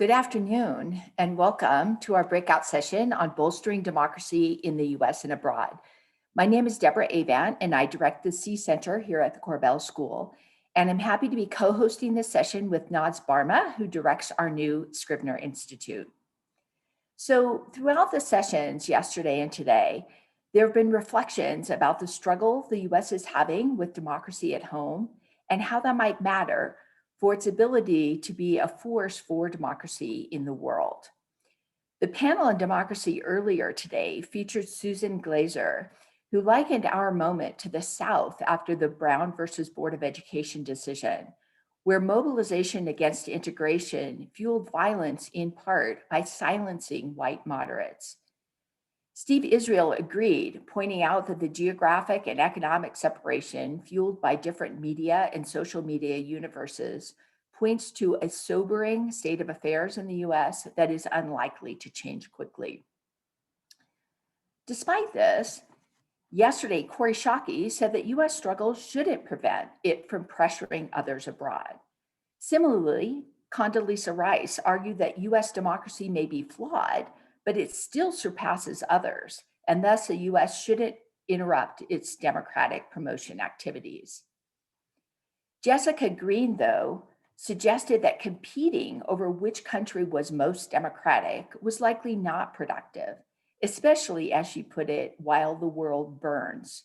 Good afternoon, and welcome to our breakout session on bolstering democracy in the US and abroad. My name is Deborah Avant, and I direct the C Center here at the Korbel School. And I'm happy to be co-hosting this session with Barma, who directs our new Scrivener Institute. So throughout the sessions yesterday and today, there have been reflections about the struggle the US is having with democracy at home and how that might matter for its ability to be a force for democracy in the world. The panel on democracy earlier today featured Susan Glazer, who likened our moment to the South after the Brown versus Board of Education decision, where mobilization against integration fueled violence in part by silencing white moderates. Steve Israel agreed, pointing out that the geographic and economic separation fueled by different media and social media universes points to a sobering state of affairs in the US that is unlikely to change quickly. Despite this, yesterday, Kori Schake said that US struggles shouldn't prevent it from pressuring others abroad. Similarly, Condoleezza Rice argued that US democracy may be flawed, but it still surpasses others, and thus the US shouldn't interrupt its democratic promotion activities. Jessica Green, though, suggested that competing over which country was most democratic was likely not productive, especially, as she put it, while the world burns.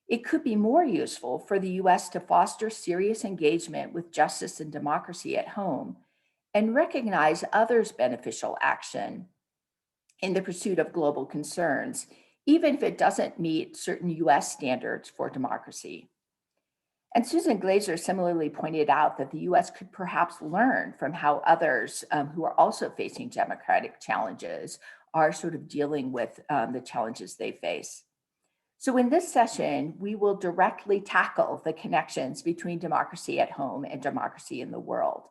It could be more useful for the US to foster serious engagement with justice and democracy at home and recognize others' beneficial action in the pursuit of global concerns, even if it doesn't meet certain US standards for democracy. And Susan Glazer similarly pointed out that the US could perhaps learn from how others who are also facing democratic challenges are sort of dealing with the challenges they face. So in this session, we will directly tackle the connections between democracy at home and democracy in the world.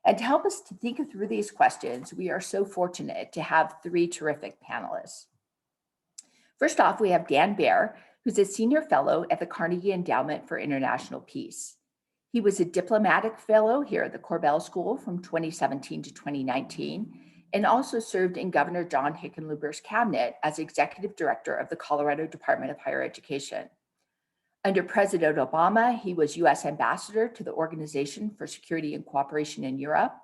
And to help us to think through these questions, we are so fortunate to have three terrific panelists. First off, we have Dan Baer, who's a senior fellow at the Carnegie Endowment for International Peace. He was a diplomatic fellow here at the Korbel School from 2017 to 2019, and also served in Governor John Hickenlooper's cabinet as executive director of the Colorado Department of Higher Education. Under President Obama, he was US ambassador to the Organization for Security and Cooperation in Europe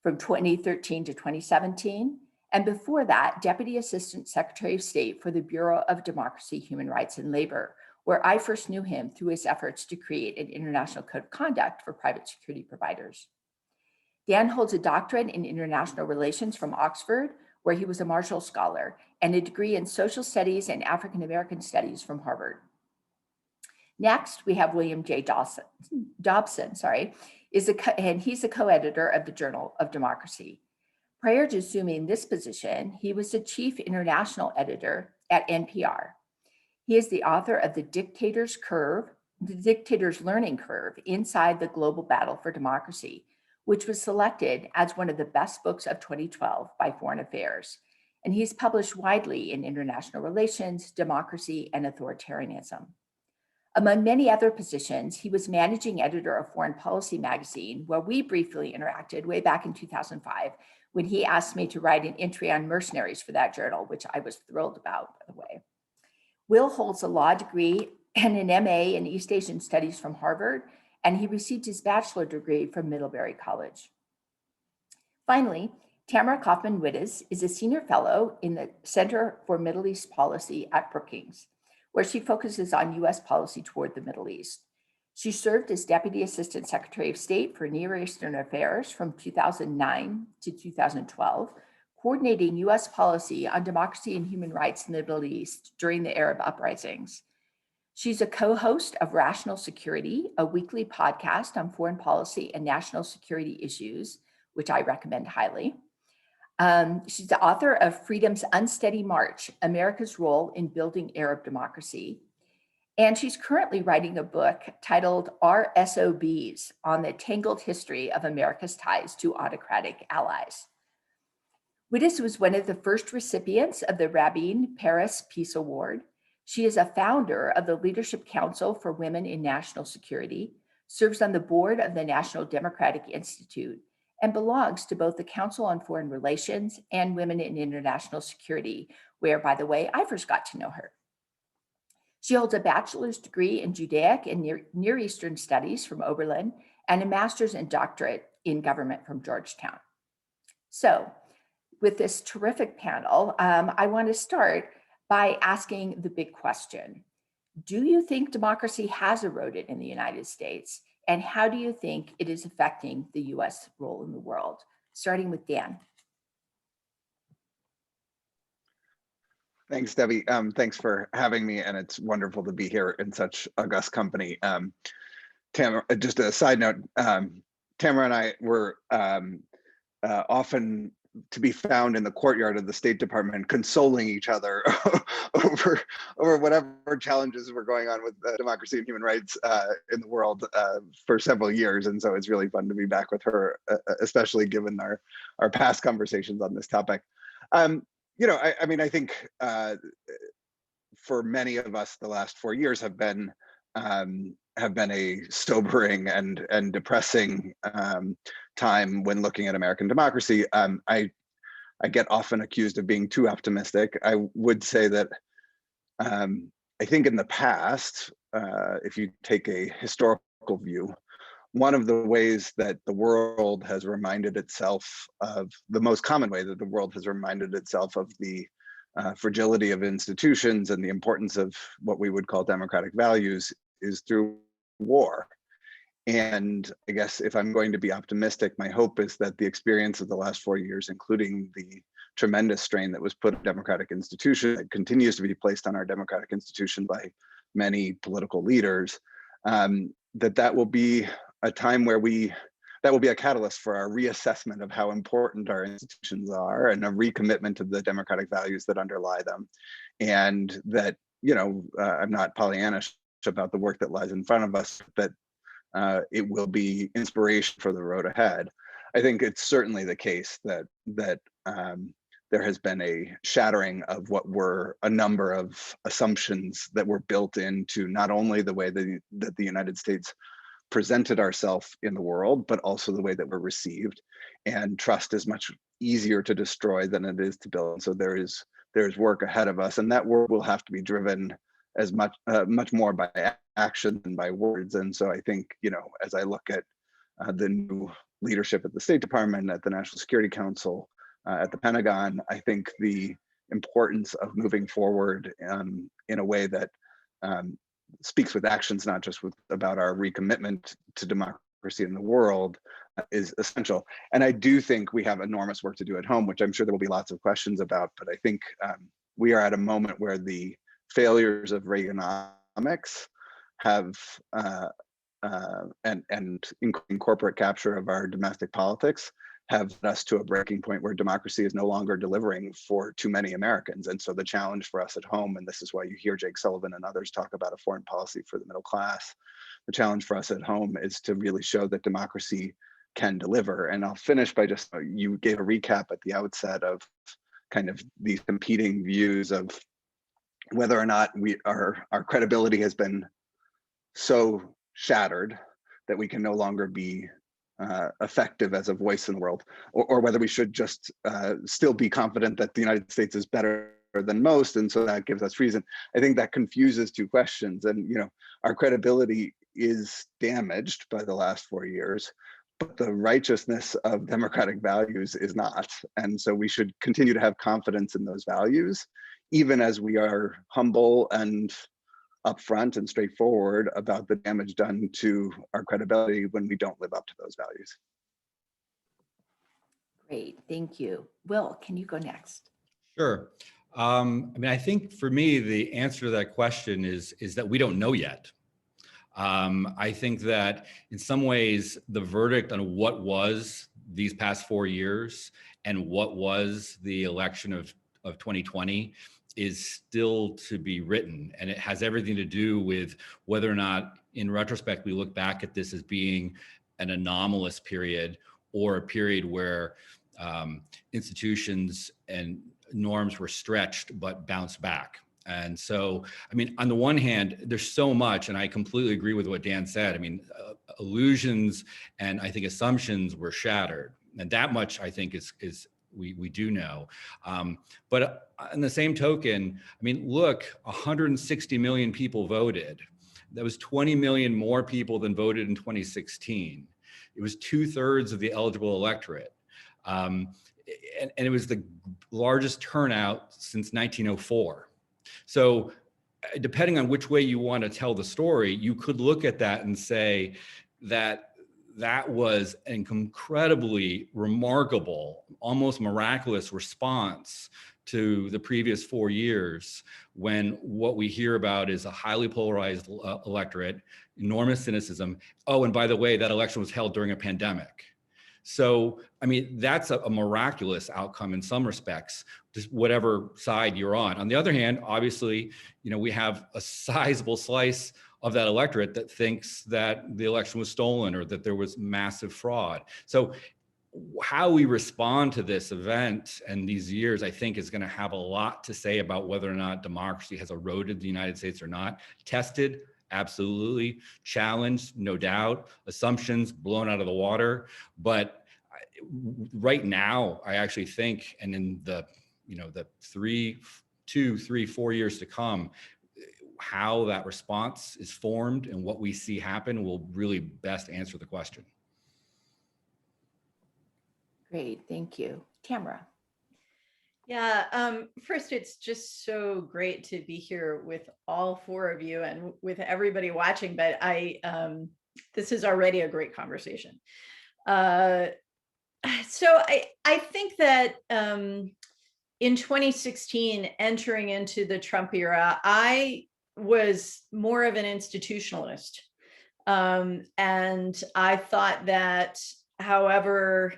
from 2013 to 2017. And before that, Deputy Assistant Secretary of State for the Bureau of Democracy, Human Rights, and Labor, where I first knew him through his efforts to create an international code of conduct for private security providers. Dan holds a doctorate in international relations from Oxford, where he was a Marshall Scholar, and a degree in social studies and African American studies from Harvard. Next, we have William J. Dobson, and he's a co-editor of the Journal of Democracy. Prior to assuming this position, he was the chief international editor at NPR. He is the author of The Dictator's Learning Curve Inside the Global Battle for Democracy, which was selected as one of the best books of 2012 by Foreign Affairs. And he's published widely in international relations, democracy, and authoritarianism. Among many other positions, he was managing editor of Foreign Policy magazine, where we briefly interacted way back in 2005, when he asked me to write an entry on mercenaries for that journal, which I was thrilled about, by the way. Will holds a law degree and an MA in East Asian Studies from Harvard, and he received his bachelor degree from Middlebury College. Finally, Tamara Cofman Wittes is a senior fellow in the Center for Middle East Policy at Brookings, where she focuses on US policy toward the Middle East. She served as Deputy Assistant Secretary of State for Near Eastern Affairs from 2009 to 2012, coordinating US policy on democracy and human rights in the Middle East during the Arab uprisings. She's a co-host of Rational Security, a weekly podcast on foreign policy and national security issues, which I recommend highly. She's the author of Freedom's Unsteady March, America's Role in Building Arab Democracy. And she's currently writing a book titled RSOBs on the tangled history of America's ties to autocratic allies. Wittes was one of the first recipients of the Rabin Paris Peace Award. She is a founder of the Leadership Council for Women in National Security, serves on the board of the National Democratic Institute, and belongs to both the Council on Foreign Relations and Women in International Security, where, by the way, I first got to know her. She holds a bachelor's degree in Judaic and Near Eastern Studies from Oberlin and a master's and doctorate in government from Georgetown. So, with this terrific panel, I want to start by asking the big question. Do you think democracy has eroded in the United States? And how do you think it is affecting the US role in the world? Starting with Dan. Thanks, Debbie. Thanks for having me, and it's wonderful to be here in such august company. Tamara, just a side note, Tamara and I were often to be found in the courtyard of the State Department, consoling each other over whatever challenges were going on with democracy and human rights in the world for several years. And so it's really fun to be back with her, especially given our past conversations on this topic. I think for many of us, the last 4 years have been a sobering and depressing time when looking at American democracy. I get often accused of being too optimistic. I would say that I think in the past, if you take a historical view, one of the ways that the world has reminded itself of, the most common way that the world has reminded itself of the fragility of institutions and the importance of what we would call democratic values is through war. And I guess if I'm going to be optimistic, my hope is that the experience of the last 4 years, including the tremendous strain that was put on democratic institutions, that continues to be placed on our democratic institution by many political leaders, that will be a time where that will be a catalyst for our reassessment of how important our institutions are and a recommitment to the democratic values that underlie them. And that, I'm not Pollyannish about the work that lies in front of us, that it will be inspiration for the road ahead. I think it's certainly the case that there has been a shattering of what were a number of assumptions that were built into not only the way that the United States presented ourselves in the world, but also the way that we're received. And trust is much easier to destroy than it is to build. So there's work ahead of us, and that work will have to be driven as much more by action than by words. And so I think, as I look at the new leadership at the State Department, at the National Security Council, at the Pentagon, I think the importance of moving forward in a way that speaks with actions, not just about our recommitment to democracy in the world, is essential. And I do think we have enormous work to do at home, which I'm sure there will be lots of questions about. But I think we are at a moment where the failures of Reaganomics have, and including corporate capture of our domestic politics, have led us to a breaking point where democracy is no longer delivering for too many Americans. And so the challenge for us at home, and this is why you hear Jake Sullivan and others talk about a foreign policy for the middle class, the challenge for us at home is to really show that democracy can deliver. And I'll finish by just, you gave a recap at the outset of kind of these competing views of whether or not our credibility has been so shattered that we can no longer be effective as a voice in the world, or whether we should just still be confident that the United States is better than most, and so that gives us reason. I think that confuses two questions, and our credibility is damaged by the last 4 years, but the righteousness of democratic values is not. And so we should continue to have confidence in those values, even as we are humble and upfront and straightforward about the damage done to our credibility when we don't live up to those values. Great, thank you. Will, can you go next? Sure. I think for me, the answer to that question is that we don't know yet. I think that in some ways, the verdict on what was these past 4 years and what was the election of 2020 is still to be written. And it has everything to do with whether or not, in retrospect, we look back at this as being an anomalous period or a period where institutions and norms were stretched but bounced back. And so, on the one hand, there's so much, and I completely agree with what Dan said. Illusions and I think assumptions were shattered. And that much I think is we do know. But on the same token, I mean, look, 160 million people voted. That was 20 million more people than voted in 2016. It was 2/3 of the eligible electorate. And it was the largest turnout since 1904. So depending on which way you want to tell the story, you could look at that and say that that was an incredibly remarkable, almost miraculous response to the previous 4 years, when what we hear about is a highly polarized electorate, enormous cynicism. Oh, and by the way, that election was held during a pandemic. So, I mean, that's a miraculous outcome in some respects, just whatever side you're on. On the other hand, obviously, you know, we have a sizable slice of that electorate that thinks that the election was stolen or that there was massive fraud. So how we respond to this event and these years, I think, is going to have a lot to say about whether or not democracy has eroded the United States or not. Tested, absolutely. Challenged, no doubt. Assumptions blown out of the water. But right now, I actually think, and in the, you know, the 2, 3, 4 years to come, how that response is formed and what we see happen will really best answer the question. Great, thank you. Tamara. Yeah, first, it's just so great to be here with all four of you and with everybody watching, but this is already a great conversation. So I think that in 2016, entering into the Trump era, I was more of an institutionalist. And I thought that however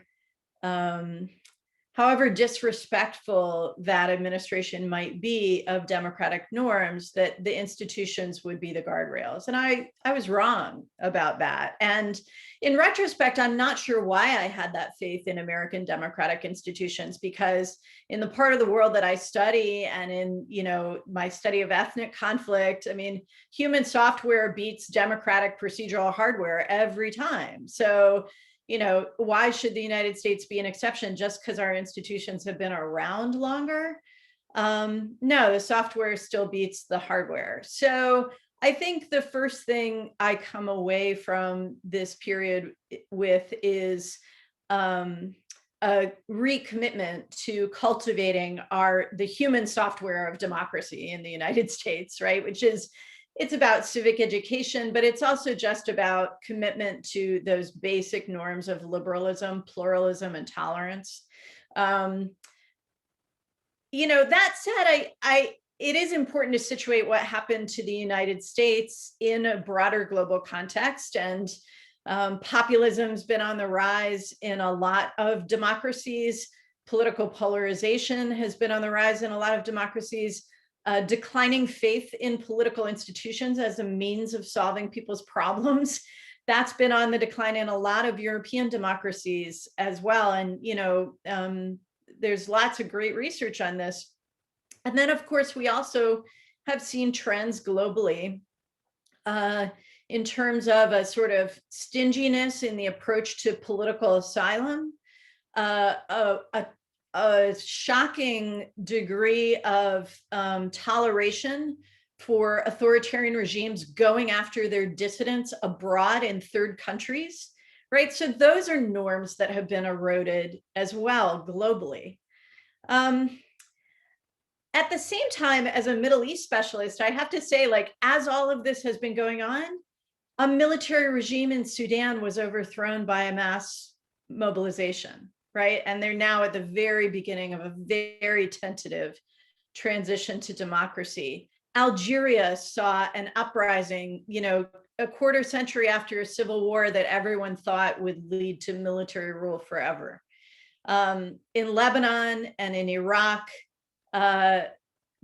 disrespectful that administration might be of democratic norms, that the institutions would be the guardrails. And I was wrong about that. And in retrospect, I'm not sure why I had that faith in American democratic institutions, because in the part of the world that I study and in, you know, my study of ethnic conflict, I mean, human software beats democratic procedural hardware every time. So, you know, why should the United States be an exception just because our institutions have been around longer? No, the software still beats the hardware. So I think the first thing I come away from this period with is a recommitment to cultivating the human software of democracy in the United States, right? Which is, it's about civic education, but it's also just about commitment to those basic norms of liberalism, pluralism, and tolerance. You know, that said, it is important to situate what happened to the United States in a broader global context. And populism's been on the rise in a lot of democracies. Political polarization has been on the rise in a lot of democracies. Declining faith in political institutions as a means of solving people's problems, that's been on the decline in a lot of European democracies as well. And, you know, there's lots of great research on this. And then, of course, we also have seen trends globally in terms of a sort of stinginess in the approach to political asylum, a shocking degree of toleration for authoritarian regimes going after their dissidents abroad in third countries, right? So those are norms that have been eroded as well globally. At the same time, as a Middle East specialist, I have to say, like, as all of this has been going on, a military regime in Sudan was overthrown by a mass mobilization, right? And they're now at the very beginning of a very tentative transition to democracy. Algeria saw an uprising, you know, a quarter century after a civil war that everyone thought would lead to military rule forever. In Lebanon and in Iraq,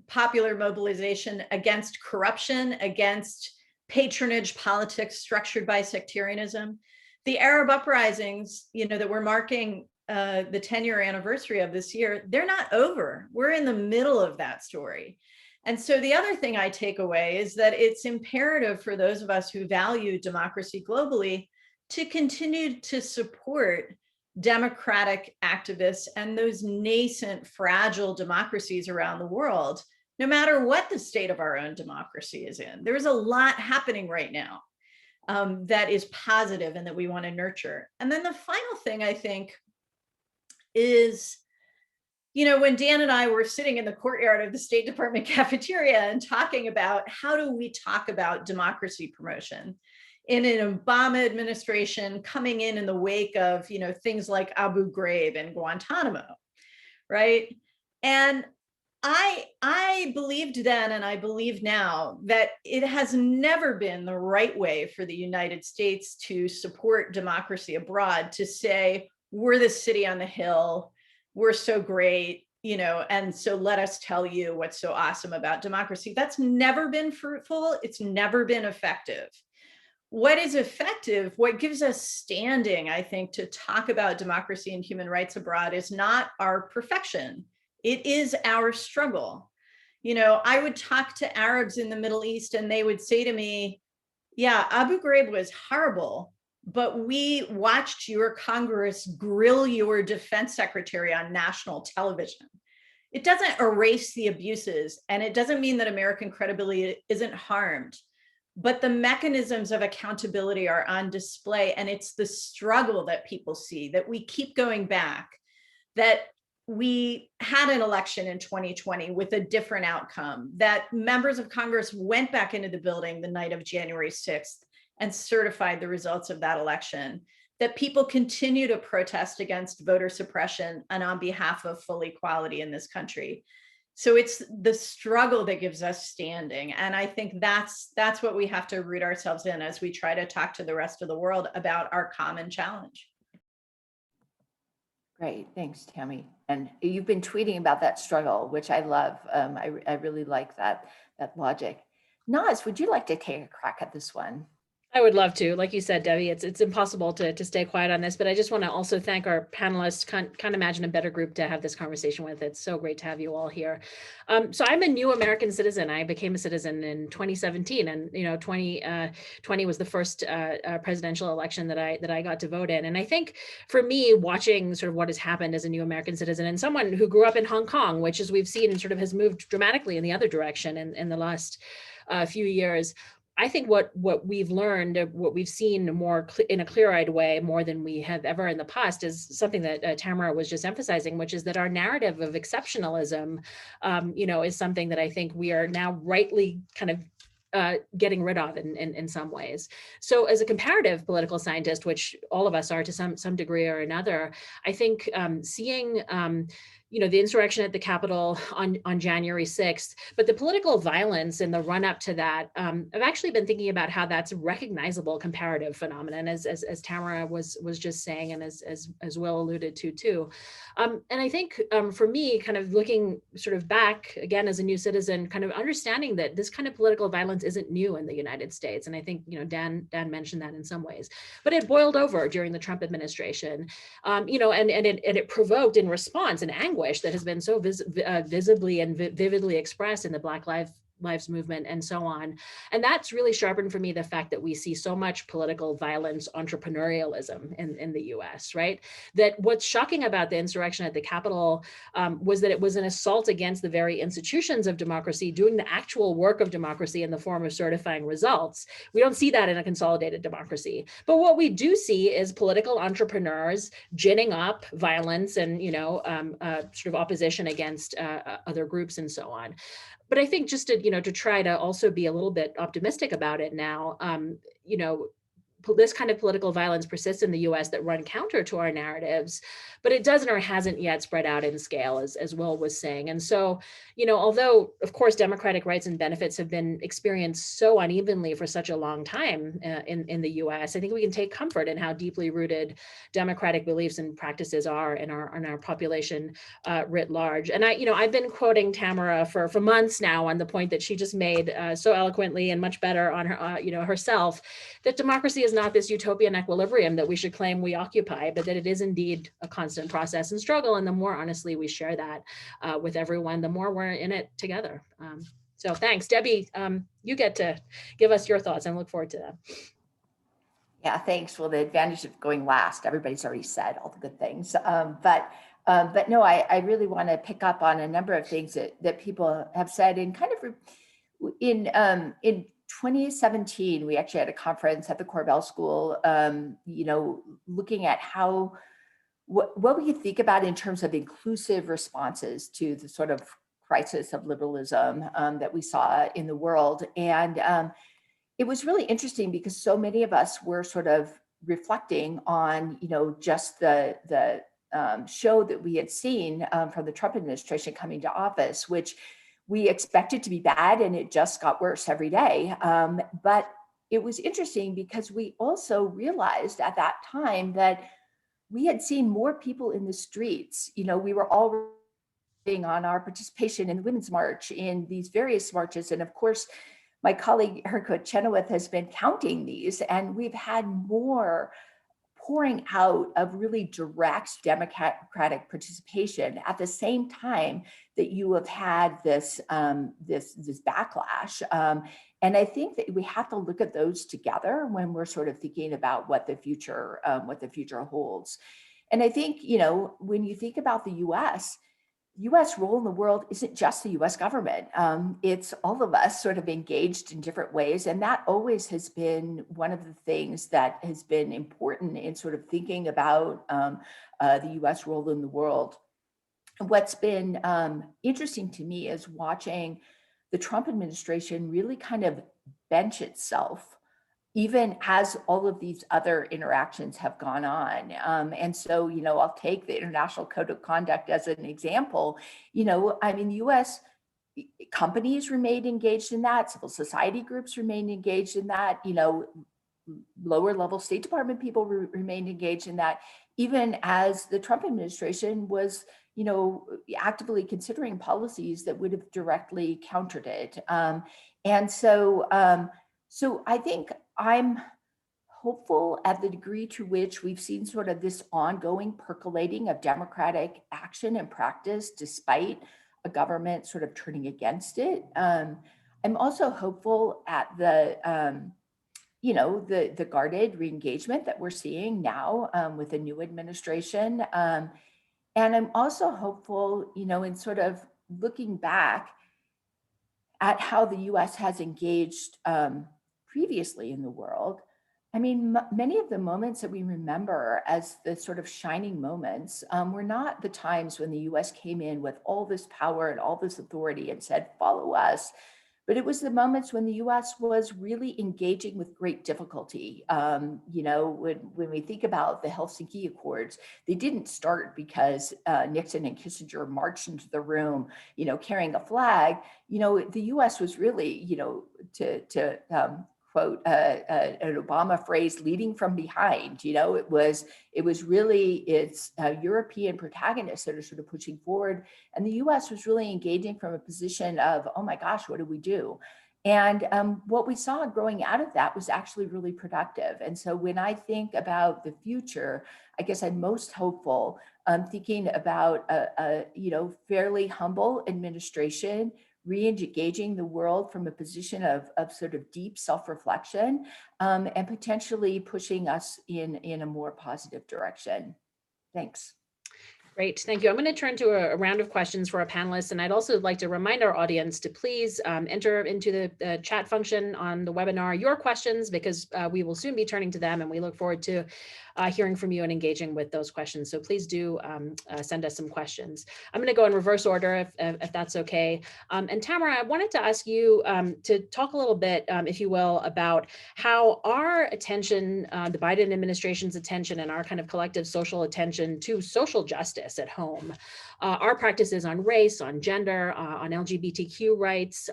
popular mobilization against corruption, against patronage politics structured by sectarianism. The Arab uprisings, you know, that we're marking the 10-year anniversary of this year, they're not over. We're in the middle of that story. And so the other thing I take away is that it's imperative for those of us who value democracy globally to continue to support democratic activists and those nascent, fragile democracies around the world, no matter what the state of our own democracy is in. There's a lot happening right now that is positive and that we want to nurture. And then the final thing, I think, is, you know, when Dan and I were sitting in the courtyard of the State Department cafeteria and talking about how do we talk about democracy promotion in an Obama administration coming in the wake of, you know, things like Abu Ghraib and Guantanamo, right? And I believed then, and I believe now, that it has never been the right way for the United States to support democracy abroad, to say, we're the city on the hill, we're so great, you know, and so let us tell you what's so awesome about democracy. That's never been fruitful. It's never been effective. What is effective, what gives us standing, I think, to talk about democracy and human rights abroad is not our perfection. It is our struggle. You know, I would talk to Arabs in the Middle East and they would say to me, yeah, Abu Ghraib was horrible, but we watched your Congress grill your defense secretary on national television. It doesn't erase the abuses, and it doesn't mean that American credibility isn't harmed, but the mechanisms of accountability are on display, and it's the struggle that people see, that we keep going back, that we had an election in 2020 with a different outcome, that members of Congress went back into the building the night of January 6th and certified the results of that election, that people continue to protest against voter suppression and on behalf of full equality in this country. So it's the struggle that gives us standing. And I think that's what we have to root ourselves in as we try to talk to the rest of the world about our common challenge. Great, thanks, Tammy. And you've been tweeting about that struggle, which I love. I really like that logic. Naz, would you like to take a crack at this one? I would love to. Like you said, Debbie, it's impossible to stay quiet on this, but I just want to also thank our panelists. Can't imagine a better group to have this conversation with. It's so great to have you all here. So I'm a new American citizen. I became a citizen in 2017, and 2020 was the first presidential election that I got to vote in. And I think for me, watching sort of what has happened as a new American citizen and someone who grew up in Hong Kong, which as we've seen sort of has moved dramatically in the other direction in the last few years, I think what we've learned, what we've seen more in a clear-eyed way, more than we have ever in the past, is something that Tamara was just emphasizing, which is that our narrative of exceptionalism, is something that I think we are now rightly kind of getting rid of in some ways. So as a comparative political scientist, which all of us are to some degree or another, I think seeing the insurrection at the Capitol on January 6th, but the political violence in the run up to that, I've actually been thinking about how that's a recognizable comparative phenomenon, as Tamara was just saying, and as Will alluded to too. And I think for me, kind of looking sort of back again as a new citizen, kind of understanding that this kind of political violence isn't new in the United States. And I think, Dan mentioned that in some ways, but it boiled over during the Trump administration, and it provoked in response an anguish that has been so visibly and vividly expressed in the Black Lives Movement and so on. And that's really sharpened for me the fact that we see so much political violence, entrepreneurialism in the US, right? That what's shocking about the insurrection at the Capitol was that it was an assault against the very institutions of democracy, doing the actual work of democracy in the form of certifying results. We don't see that in a consolidated democracy. But what we do see is political entrepreneurs ginning up violence and, sort of opposition against other groups and so on. But I think just to try to also be a little bit optimistic about it now, this kind of political violence persists in the US that run counter to our narratives, but it doesn't or hasn't yet spread out in scale, as Will was saying. And so, although of course democratic rights and benefits have been experienced so unevenly for such a long time in the US, I think we can take comfort in how deeply rooted democratic beliefs and practices are in our population writ large. And I've been quoting Tamara for months now on the point that she just made so eloquently and much better on her herself, that democracy is not this utopian equilibrium that we should claim we occupy, but that it is indeed a constant process and struggle. And the more honestly we share that with everyone, the more we're in it together. So thanks, Debbie. You get to give us your thoughts and look forward to that. Yeah, thanks. Well, the advantage of going last, everybody's already said all the good things. But no, I really want to pick up on a number of things that people have said, and kind of in 2017, we actually had a conference at the Korbel School, looking at what we could think about in terms of inclusive responses to the sort of crisis of liberalism that we saw in the world. And it was really interesting because so many of us were sort of reflecting on, just the show that we had seen from the Trump administration coming to office, which we expected to be bad, and it just got worse every day. But it was interesting because we also realized at that time that we had seen more people in the streets. We were all on our participation in the Women's March, in these various marches. And of course, my colleague Erika Chenoweth has been counting these, and we've had more pouring out of really direct democratic participation at the same time that you have had this backlash. And I think that we have to look at those together when we're sort of thinking about what the future holds. And I think, when you think about the US role in the world isn't just the US government. It's all of us sort of engaged in different ways. And that always has been one of the things that has been important in sort of thinking about the US role in the world. What's been interesting to me is watching the Trump administration really kind of bench itself, even as all of these other interactions have gone on. And so, I'll take the International Code of Conduct as an example. The US companies remained engaged in that, civil society groups remained engaged in that, lower level State Department people remained engaged in that, even as the Trump administration was, actively considering policies that would have directly countered it. So I think I'm hopeful at the degree to which we've seen sort of this ongoing percolating of democratic action and practice, despite a government sort of turning against it. I'm also hopeful at the guarded re-engagement that we're seeing now with a new administration. And I'm also hopeful, in sort of looking back at how the US has engaged previously in the world. Many of the moments that we remember as the sort of shining moments were not the times when the US came in with all this power and all this authority and said, follow us. But it was the moments when the US was really engaging with great difficulty. When we think about the Helsinki Accords, they didn't start because Nixon and Kissinger marched into the room, carrying a flag. The US was really, to quote an Obama phrase, leading from behind. It was really its European protagonists that are sort of pushing forward, and the US was really engaging from a position of, oh my gosh, what do we do? And what we saw growing out of that was actually really productive. And so when I think about the future, I guess I'm most hopeful thinking about a fairly humble administration, re-engaging the world from a position of sort of deep self-reflection, and potentially pushing us in a more positive direction. Thanks. Great, thank you. I'm going to turn to a round of questions for our panelists, and I'd also like to remind our audience to please enter into the chat function on the webinar your questions, because we will soon be turning to them, and we look forward to hearing from you and engaging with those questions. So please do send us some questions. I'm going to go in reverse order if that's okay. And Tamara, I wanted to ask you to talk a little bit, if you will, about how our attention, the Biden administration's attention, and our kind of collective social attention to social justice at home, our practices on race, on gender, on LGBTQ rights,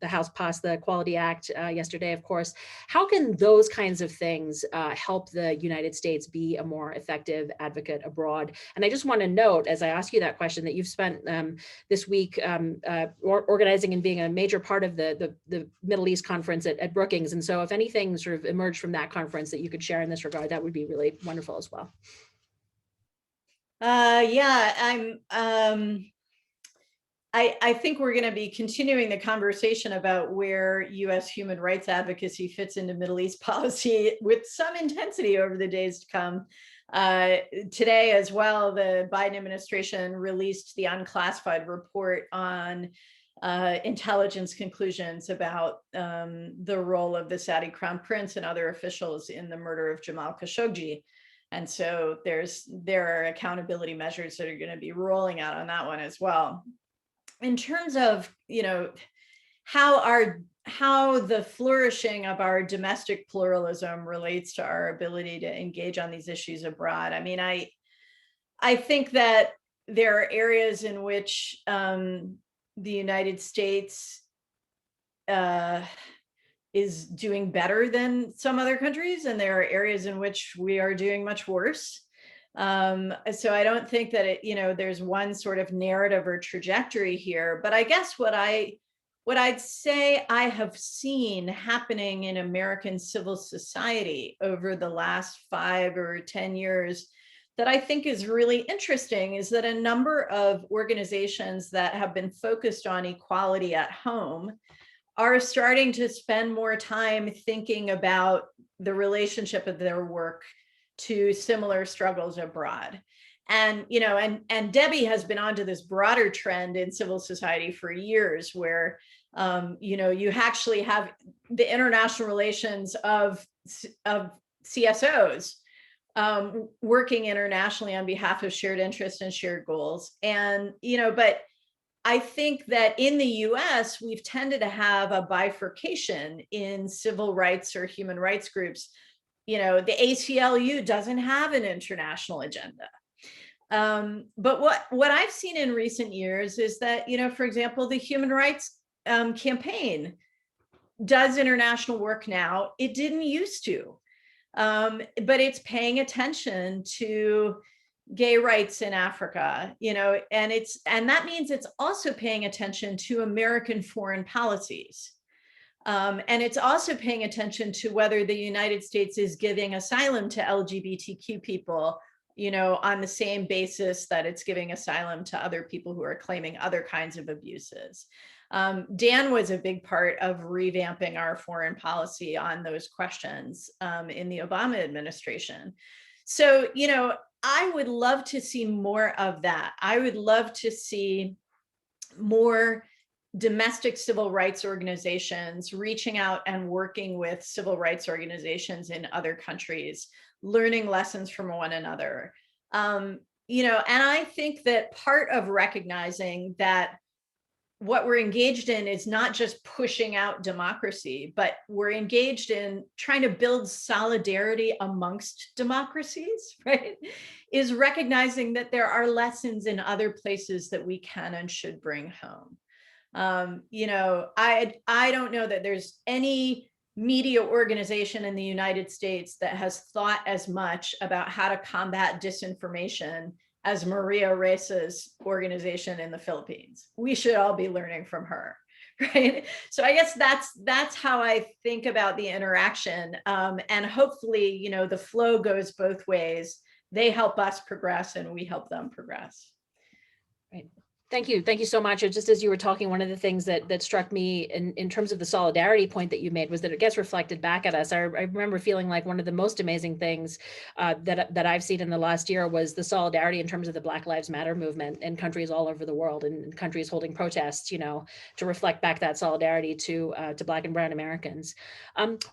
the House passed the Equality Act yesterday, of course. How can those kinds of things help the United States be a more effective advocate abroad? And I just want to note, as I ask you that question, that you've spent this week organizing and being a major part of the Middle East conference at Brookings. And so if anything sort of emerged from that conference that you could share in this regard, that would be really wonderful as well. I think we're going to be continuing the conversation about where U.S. human rights advocacy fits into Middle East policy with some intensity over the days to come. Today as well, the Biden administration released the unclassified report on intelligence conclusions about the role of the Saudi crown prince and other officials in the murder of Jamal Khashoggi. And so there are accountability measures that are going to be rolling out on that one as well. In terms of, how the flourishing of our domestic pluralism relates to our ability to engage on these issues abroad. I mean, I think that there are areas in which the United States is doing better than some other countries, and there are areas in which we are doing much worse. So I don't think that there's one sort of narrative or trajectory here, but I guess what I'd say I have seen happening in American civil society over the last 5 or 10 years that I think is really interesting is that a number of organizations that have been focused on equality at home are starting to spend more time thinking about the relationship of their work to similar struggles abroad. And, and Debbie has been onto this broader trend in civil society for years where, you actually have the international relations of CSOs working internationally on behalf of shared interests and shared goals. And, but I think that in the US, we've tended to have a bifurcation in civil rights or human rights groups. The ACLU doesn't have an international agenda. But what I've seen in recent years is that, for example, the Human Rights Campaign does international work now. It didn't used to, but it's paying attention to gay rights in Africa, and that means it's also paying attention to American foreign policies. And it's also paying attention to whether the United States is giving asylum to LGBTQ people, on the same basis that it's giving asylum to other people who are claiming other kinds of abuses. Dan was a big part of revamping our foreign policy on those questions in the Obama administration. So, I would love to see more of that. I would love to see more domestic civil rights organizations reaching out and working with civil rights organizations in other countries, learning lessons from one another. And I think that part of recognizing that what we're engaged in is not just pushing out democracy, but we're engaged in trying to build solidarity amongst democracies, right? Is recognizing that there are lessons in other places that we can and should bring home. I don't know that there's any media organization in the United States that has thought as much about how to combat disinformation as Maria Resa's organization in the Philippines. We should all be learning from her, right? So I guess that's how I think about the interaction. And hopefully, the flow goes both ways. They help us progress and we help them progress. Right. Thank you. Thank you so much. Just as you were talking, one of the things that struck me in terms of the solidarity point that you made was that it gets reflected back at us. I remember feeling like one of the most amazing things that I've seen in the last year was the solidarity in terms of the Black Lives Matter movement in countries all over the world and countries holding protests, to reflect back that solidarity to Black and Brown Americans.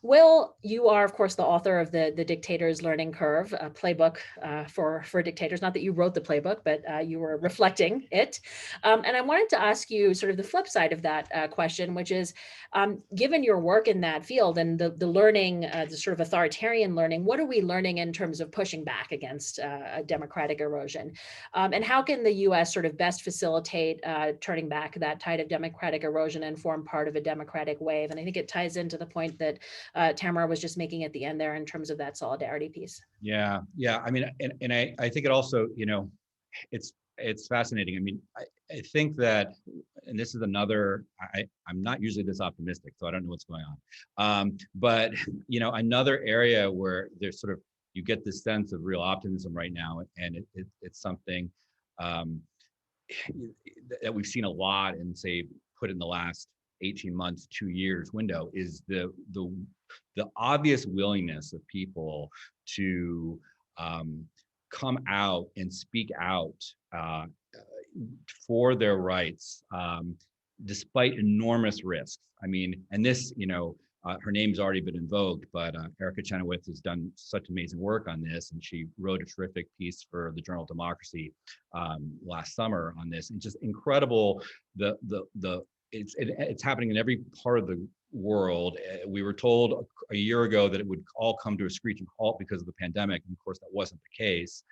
Will, you are, of course, the author of the Dictator's Learning Curve, a playbook for dictators. Not that you wrote the playbook, but you were reflecting it. And I wanted to ask you sort of the flip side of that question, which is, given your work in that field and the learning, the sort of authoritarian learning, what are we learning in terms of pushing back against democratic erosion? And how can the US sort of best facilitate turning back that tide of democratic erosion and form part of a democratic wave? And I think it ties into the point that Tamara was just making at the end there in terms of that solidarity piece. Yeah. I mean, and I think it also, it's fascinating. I mean, I think that, and this is another, I'm not usually this optimistic, so I don't know what's going on. But, another area where there's sort of, you get this sense of real optimism right now, and it's something that we've seen a lot and say put in the last 18 months, 2 years window is the obvious willingness of people to come out and speak out for their rights, despite enormous risks. I mean, and this, her name's already been invoked, but Erica Chenoweth has done such amazing work on this, and she wrote a terrific piece for the Journal of Democracy last summer on this. And just incredible, it's happening in every part of the world. We were told a year ago that it would all come to a screeching halt because of the pandemic, and of course that wasn't the case.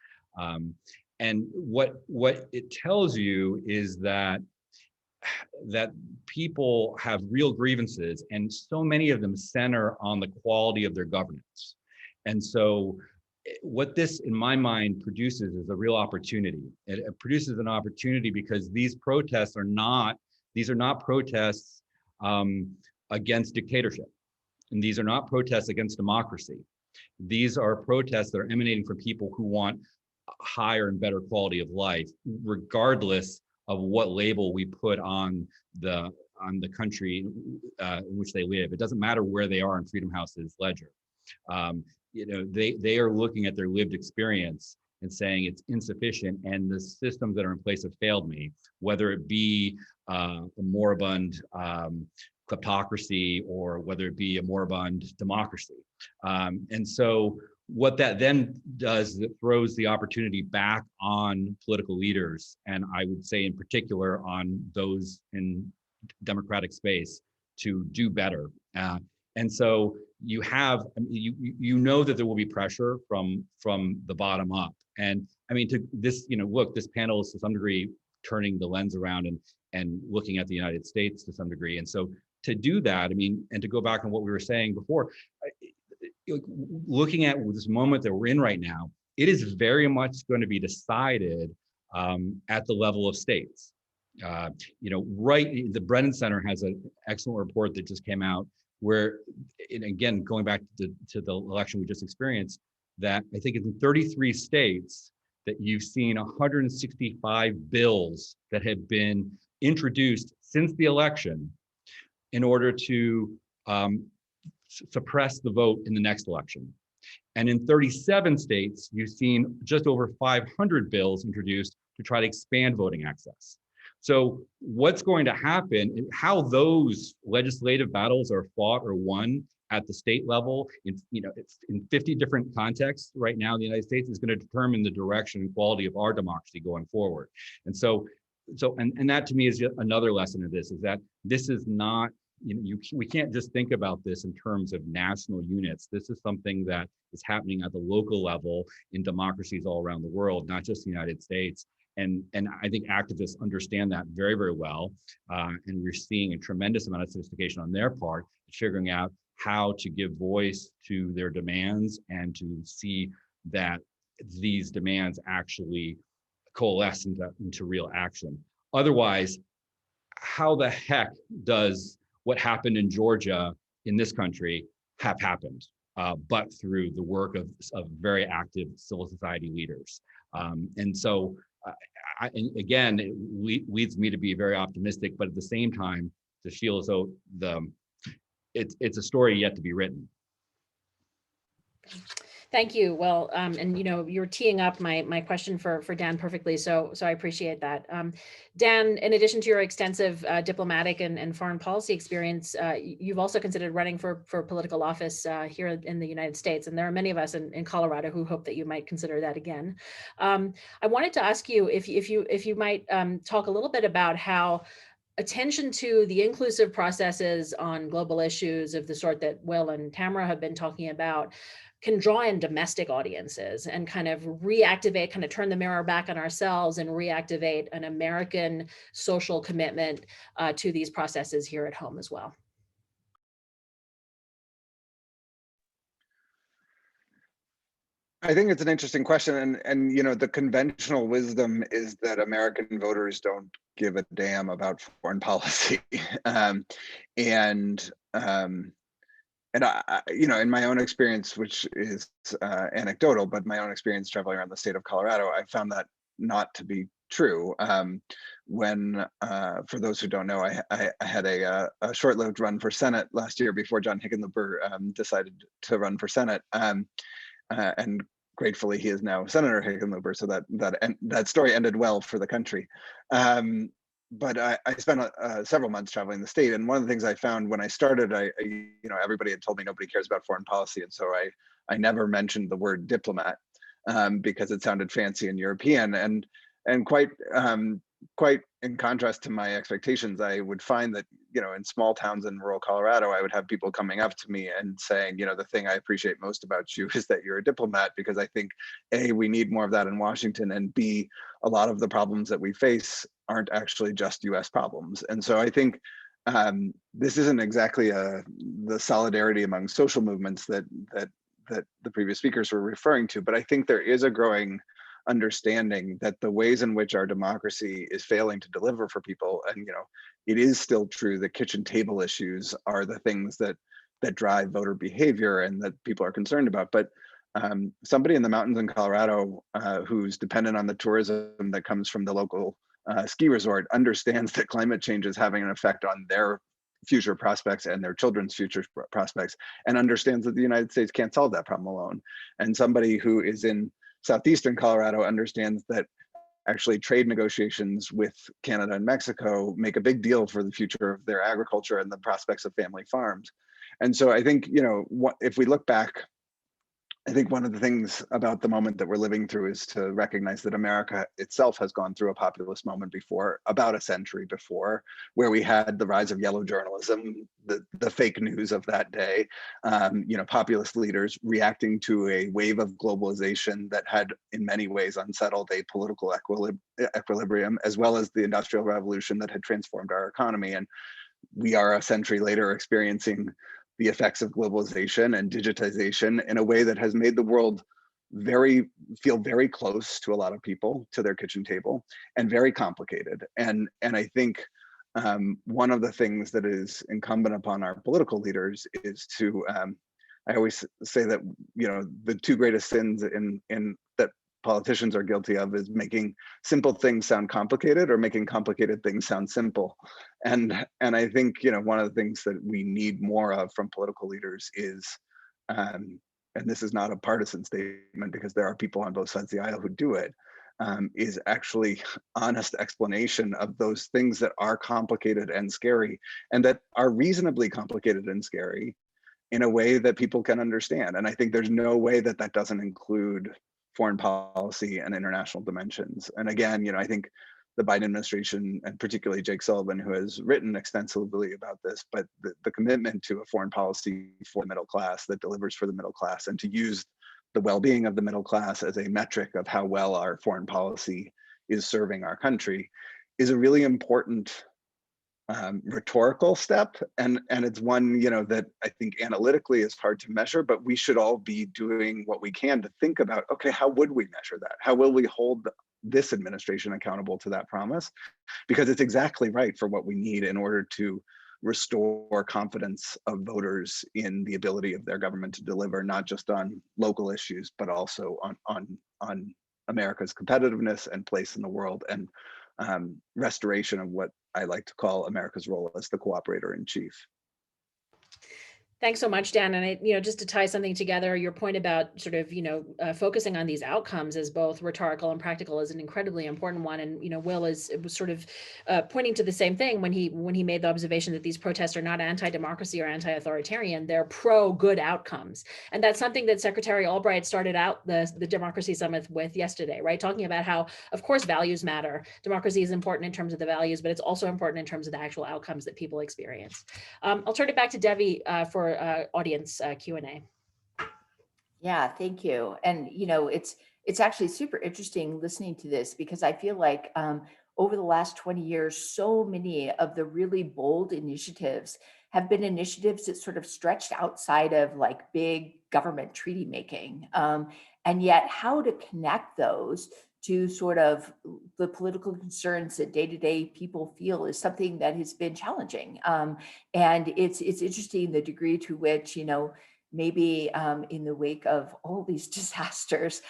And what it tells you is that people have real grievances, and so many of them center on the quality of their governance. And so what this, in my mind, produces is a real opportunity. It produces an opportunity because these protests are not protests against dictatorship. And these are not protests against democracy. These are protests that are emanating from people who want higher and better quality of life, regardless of what label we put on the country in which they live. It doesn't matter where they are in Freedom House's ledger. They are looking at their lived experience and saying it's insufficient, and the systems that are in place have failed me, whether it be a moribund kleptocracy or whether it be a moribund democracy. And so what that then does is it throws the opportunity back on political leaders, and I would say in particular on those in democratic space, to do better. And so you have, you know that there will be pressure from the bottom up. And I mean, to this, look, this panel is to some degree turning the lens around and looking at the United States to some degree. And so to do that, I mean, and to go back on what we were saying before, looking at this moment that we're in right now, it is very much going to be decided at the level of states. The Brennan Center has an excellent report that just came out where, and again, going back to the election we just experienced, that I think it's in 33 states that you've seen 165 bills that have been introduced since the election in order to suppress the vote in the next election. And in 37 states, you've seen just over 500 bills introduced to try to expand voting access. So what's going to happen, how those legislative battles are fought or won at the state level, it's in 50 different contexts right now in the United States, is going to determine the direction and quality of our democracy going forward. And so that to me is another lesson of this, is that this is not, we can't just think about this in terms of national units. This is something that is happening at the local level in democracies all around the world, not just the United States. And I think activists understand that very, very well. And we're seeing a tremendous amount of sophistication on their part, figuring out how to give voice to their demands and to see that these demands actually coalesce into real action. Otherwise, how the heck does what happened in Georgia in this country have happened, but through the work of very active civil society leaders. And so, again, it leads me to be very optimistic, but at the same time, to feel as though it's a story yet to be written. Thank you. Well, and you're teeing up my question for Dan perfectly. So I appreciate that. Dan, in addition to your extensive diplomatic and foreign policy experience, you've also considered running for political office here in the United States. And there are many of us in Colorado who hope that you might consider that again. I wanted to ask you if you might talk a little bit about how attention to the inclusive processes on global issues of the sort that Will and Tamara have been talking about can draw in domestic audiences and kind of reactivate, kind of turn the mirror back on ourselves and reactivate an American social commitment to these processes here at home as well. I think it's an interesting question, and the conventional wisdom is that American voters don't give a damn about foreign policy, and I, in my own experience, which is anecdotal, but my own experience traveling around the state of Colorado, I found that not to be true. When, for those who don't know, I had a short-lived run for Senate last year before John Hickenlooper decided to run for Senate. And gratefully, he is now Senator Hickenlooper, so that story ended well for the country. But I spent several months traveling the state, and one of the things I found when I started, everybody had told me nobody cares about foreign policy, and so I never mentioned the word diplomat because it sounded fancy and European, and quite in contrast to my expectations, I would find that, in small towns in rural Colorado, I would have people coming up to me and saying, the thing I appreciate most about you is that you're a diplomat, because I think, A, we need more of that in Washington, and B, a lot of the problems that we face aren't actually just US problems. And so I think this isn't exactly the solidarity among social movements that the previous speakers were referring to, but I think there is a growing understanding that the ways in which our democracy is failing to deliver for people, and it is still true that kitchen table issues are the things that drive voter behavior and that people are concerned about. But somebody in the mountains in Colorado who's dependent on the tourism that comes from the local ski resort understands that climate change is having an effect on their future prospects and their children's future prospects, and understands that the United States can't solve that problem alone. And somebody who is in southeastern Colorado understands that actually trade negotiations with Canada and Mexico make a big deal for the future of their agriculture and the prospects of family farms. And so I think, if we look back, I think one of the things about the moment that we're living through is to recognize that America itself has gone through a populist moment before, about a century before, where we had the rise of yellow journalism, the fake news of that day, populist leaders reacting to a wave of globalization that had in many ways unsettled a political equilibrium, as well as the Industrial Revolution that had transformed our economy. And we are a century later experiencing the effects of globalization and digitization in a way that has made the world feel very close to a lot of people, to their kitchen table, and very complicated. And I think one of the things that is incumbent upon our political leaders is to, I always say that, the two greatest sins in that politicians are guilty of is making simple things sound complicated, or making complicated things sound simple. And I think, one of the things that we need more of from political leaders is, and this is not a partisan statement because there are people on both sides of the aisle who do it, is actually honest explanation of those things that are complicated and scary, and that are reasonably complicated and scary in a way that people can understand. And I think there's no way that doesn't include foreign policy and international dimensions. And again, I think the Biden administration, and particularly Jake Sullivan, who has written extensively about this, but the commitment to a foreign policy for the middle class that delivers for the middle class, and to use the well-being of the middle class as a metric of how well our foreign policy is serving our country, is a really important rhetorical step, and it's one that I think analytically is hard to measure, but we should all be doing what we can to think about, okay, how would we measure that? How will we hold this administration accountable to that promise? Because it's exactly right for what we need in order to restore confidence of voters in the ability of their government to deliver, not just on local issues, but also on America's competitiveness and place in the world, and restoration of what I like to call America's role as the cooperator in chief. Thanks so much, Dan. And just to tie something together, your point about sort of, focusing on these outcomes as both rhetorical and practical is an incredibly important one. And, Will was sort of pointing to the same thing when he made the observation that these protests are not anti-democracy or anti-authoritarian, they're pro-good outcomes. And that's something that Secretary Albright started out the Democracy Summit with yesterday, right? Talking about how, of course, values matter. Democracy is important in terms of the values, but it's also important in terms of the actual outcomes that people experience. I'll turn it back to Debbie for audience Q&A. Yeah, thank you. And it's actually super interesting listening to this, because I feel like over the last 20 years, so many of the really bold initiatives have been initiatives that sort of stretched outside of like big government treaty making. And yet how to connect those to sort of the political concerns that day-to-day people feel is something that has been challenging. And it's interesting the degree to which, maybe in the wake of all these disasters,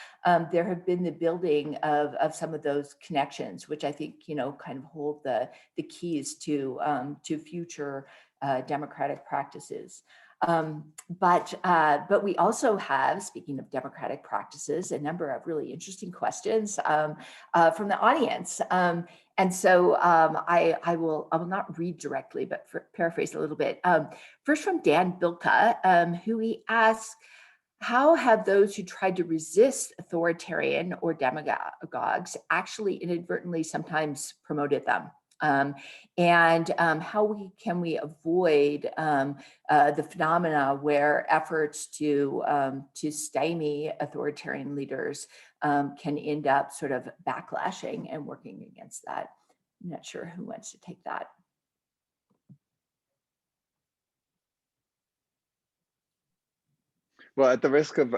there have been the building of some of those connections, which I think, kind of hold the keys to future democratic practices. But we also have, speaking of democratic practices, a number of really interesting questions from the audience. And so I will not read directly, but paraphrase a little bit. First from Dan Bilka, who he asks, how have those who tried to resist authoritarian or demagogues actually inadvertently sometimes promoted them? And how can we avoid the phenomena where efforts to stymie authoritarian leaders can end up sort of backlashing and working against that? I'm not sure who wants to take that. Well, at the risk of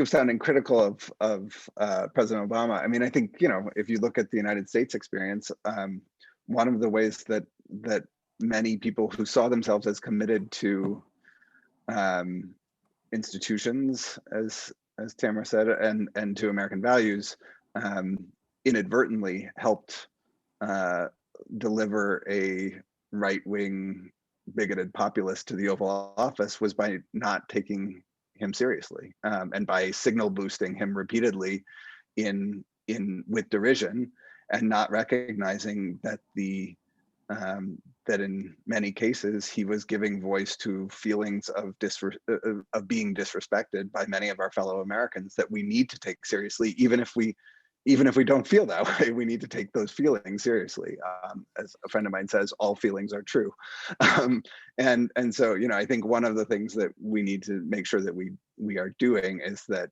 sounding critical of President Obama, I mean, I think, if you look at the United States experience, one of the ways that many people who saw themselves as committed to institutions, as Tamara said, and to American values, inadvertently helped deliver a right-wing bigoted populist to the Oval Office was by not taking him seriously, and by signal boosting him repeatedly with derision, and not recognizing that that in many cases he was giving voice to feelings of being disrespected by many of our fellow Americans that we need to take seriously, even if we don't feel that way. We need to take those feelings seriously. As a friend of mine says, all feelings are true. And so, I think one of the things that we need to make sure that we are doing is that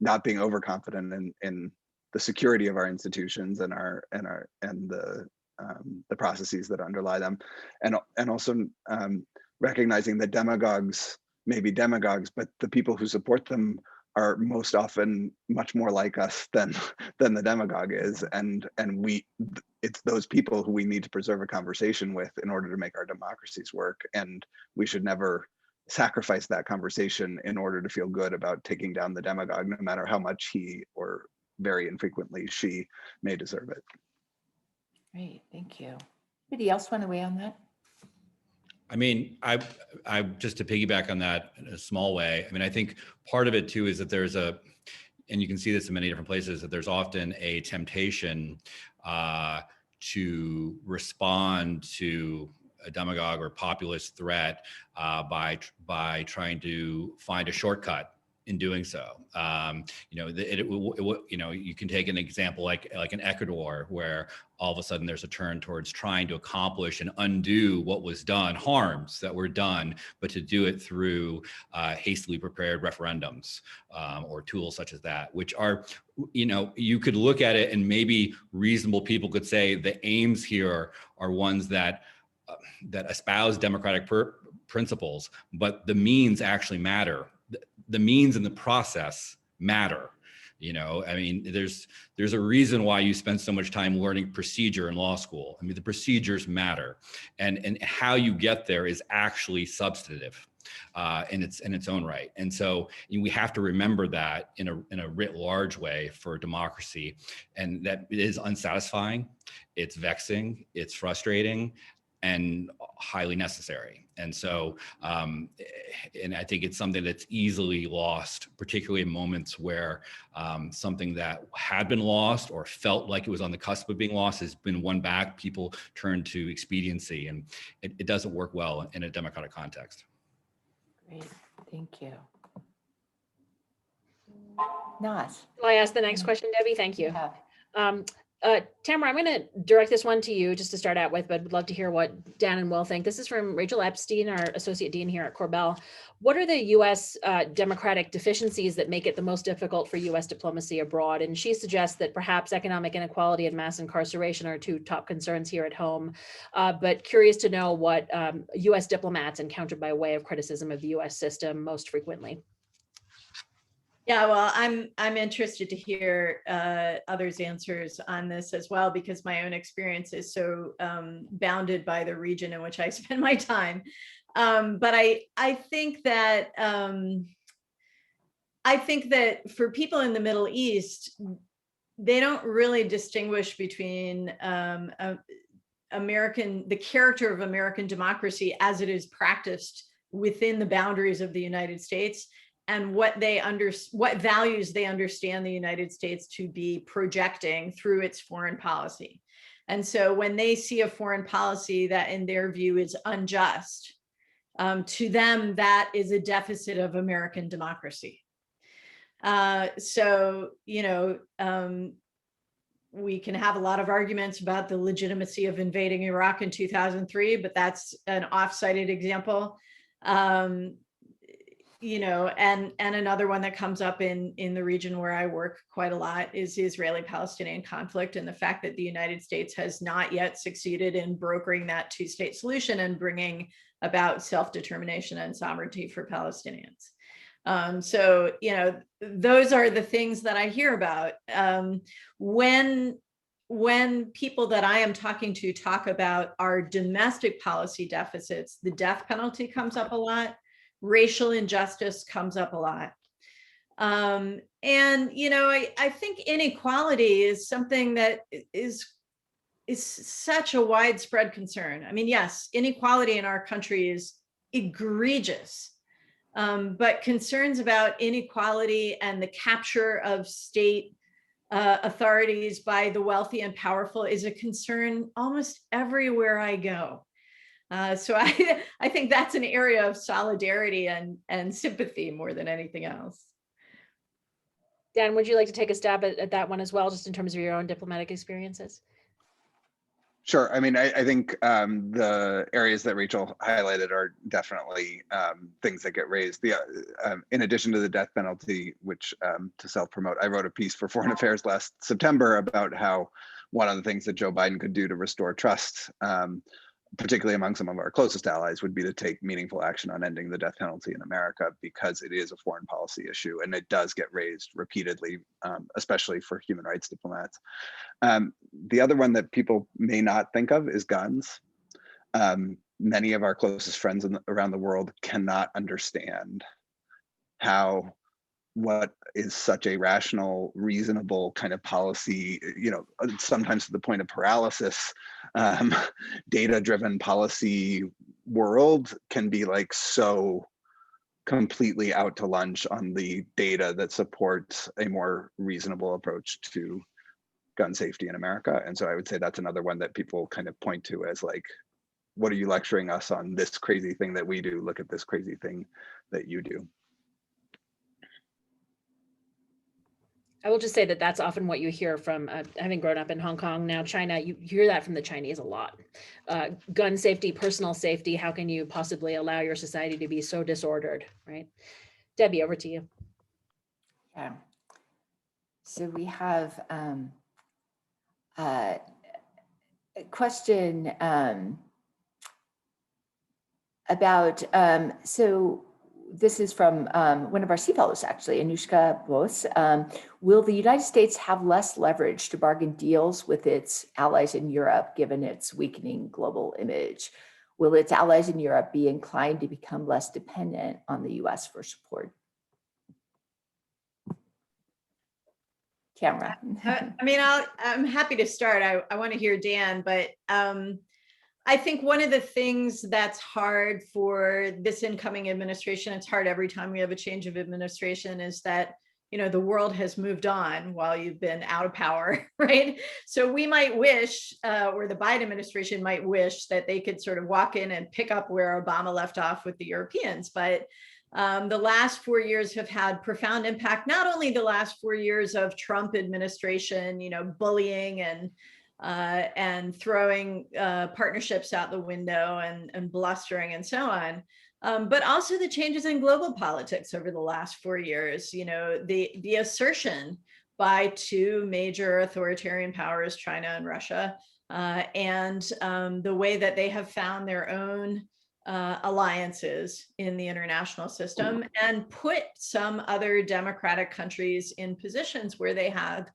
not being overconfident in the security of our institutions and the processes that underlie them, and also recognizing that demagogues may be demagogues, but the people who support them are most often much more like us than the demagogue is, and it's those people who we need to preserve a conversation with in order to make our democracies work, and we should never sacrifice that conversation in order to feel good about taking down the demagogue, no matter how much he, or very infrequently she, may deserve it. Great, thank you. Anybody else want to weigh on that? I mean, I just to piggyback on that in a small way. I mean, I think part of it too is that there's and you can see this in many different places, that there's often a temptation to respond to a demagogue or populist threat by trying to find a shortcut in doing so. You can take an example like in Ecuador, where all of a sudden there's a turn towards trying to accomplish and undo what was done, harms that were done, but to do it through hastily prepared referendums or tools such as that, which are, you could look at it and maybe reasonable people could say the aims here are ones that espouse democratic principles, but the means actually matter. The means and the process matter. I mean, there's a reason why you spend so much time learning procedure in law school. I mean, the procedures matter, and how you get there is actually substantive in its own right. And so we have to remember that in a writ large way for democracy, and that it is unsatisfying, it's vexing, it's frustrating, and highly necessary. And so, and I think it's something that's easily lost, particularly in moments where something that had been lost or felt like it was on the cusp of being lost has been won back. People turn to expediency, and it doesn't work well in a democratic context. Great, thank you. Naz. Will I ask the next question, Debbie? Thank you. Yeah. Tamara, I'm going to direct this one to you just to start out with, but would love to hear what Dan and Will think. This is from Rachel Epstein, our associate dean here at Korbel. What are the U.S. Democratic deficiencies that make it the most difficult for U.S. diplomacy abroad? And she suggests that perhaps economic inequality and mass incarceration are two top concerns here at home, but curious to know what U.S. diplomats encountered by way of criticism of the U.S. system most frequently. Yeah, well, I'm interested to hear others' answers on this as well, because my own experience is so bounded by the region in which I spend my time. But I think that for people in the Middle East, they don't really distinguish between the character of American democracy as it is practiced within the boundaries of the United States, and what values they understand the United States to be projecting through its foreign policy. And so when they see a foreign policy that in their view is unjust, to them, that is a deficit of American democracy. So, we can have a lot of arguments about the legitimacy of invading Iraq in 2003, but that's an off-cited example. And another one that comes up in the region where I work quite a lot is the Israeli-Palestinian conflict, and the fact that the United States has not yet succeeded in brokering that two-state solution and bringing about self-determination and sovereignty for Palestinians. So, those are the things that I hear about. When people that I am talking to talk about our domestic policy deficits, the death penalty comes up a lot. Racial injustice comes up a lot. I think inequality is something that is such a widespread concern. I mean, yes, inequality in our country is egregious, but concerns about inequality and the capture of state authorities by the wealthy and powerful is a concern almost everywhere I go. So I think that's an area of solidarity and sympathy more than anything else. Dan, would you like to take a stab at that one as well, just in terms of your own diplomatic experiences? Sure. I mean, I think the areas that Rachel highlighted are definitely things that get raised. In addition to the death penalty, which to self-promote, I wrote a piece for Foreign Affairs last September about how one of the things that Joe Biden could do to restore trust, particularly among some of our closest allies, would be to take meaningful action on ending the death penalty in America, because it is a foreign policy issue and it does get raised repeatedly, especially for human rights diplomats. The other one that people may not think of is guns. Many of our closest friends around the world cannot understand how what is such a rational, reasonable kind of policy, sometimes to the point of paralysis, data-driven policy world can be like so completely out to lunch on the data that supports a more reasonable approach to gun safety in America. And so I would say that's another one that people kind of point to as like, what are you lecturing us on this crazy thing that we do? Look at this crazy thing that you do. I will just say that that's often what you hear from, having grown up in Hong Kong, now China, you hear that from the Chinese a lot. Gun safety, personal safety, how can you possibly allow your society to be so disordered, right? Debbie, over to you. Yeah. So we have a question about, so this is from one of our Sea Fellows, actually, Anushka Bose. Will the United States have less leverage to bargain deals with its allies in Europe, given its weakening global image? Will its allies in Europe be inclined to become less dependent on the US for support? Tamara. I mean, I'm happy to start. I want to hear Dan, but I think one of the things that's hard for this incoming administration, it's hard every time we have a change of administration, is that, the world has moved on while you've been out of power, right? So we might wish, or the Biden administration might wish, that they could sort of walk in and pick up where Obama left off with the Europeans. But the last 4 years have had profound impact, not only the last 4 years of Trump administration, bullying and throwing partnerships out the window and blustering and so on, but also the changes in global politics over the last 4 years. The assertion by two major authoritarian powers, China and Russia, and the way that they have found their own alliances in the international system and put some other democratic countries in positions where they have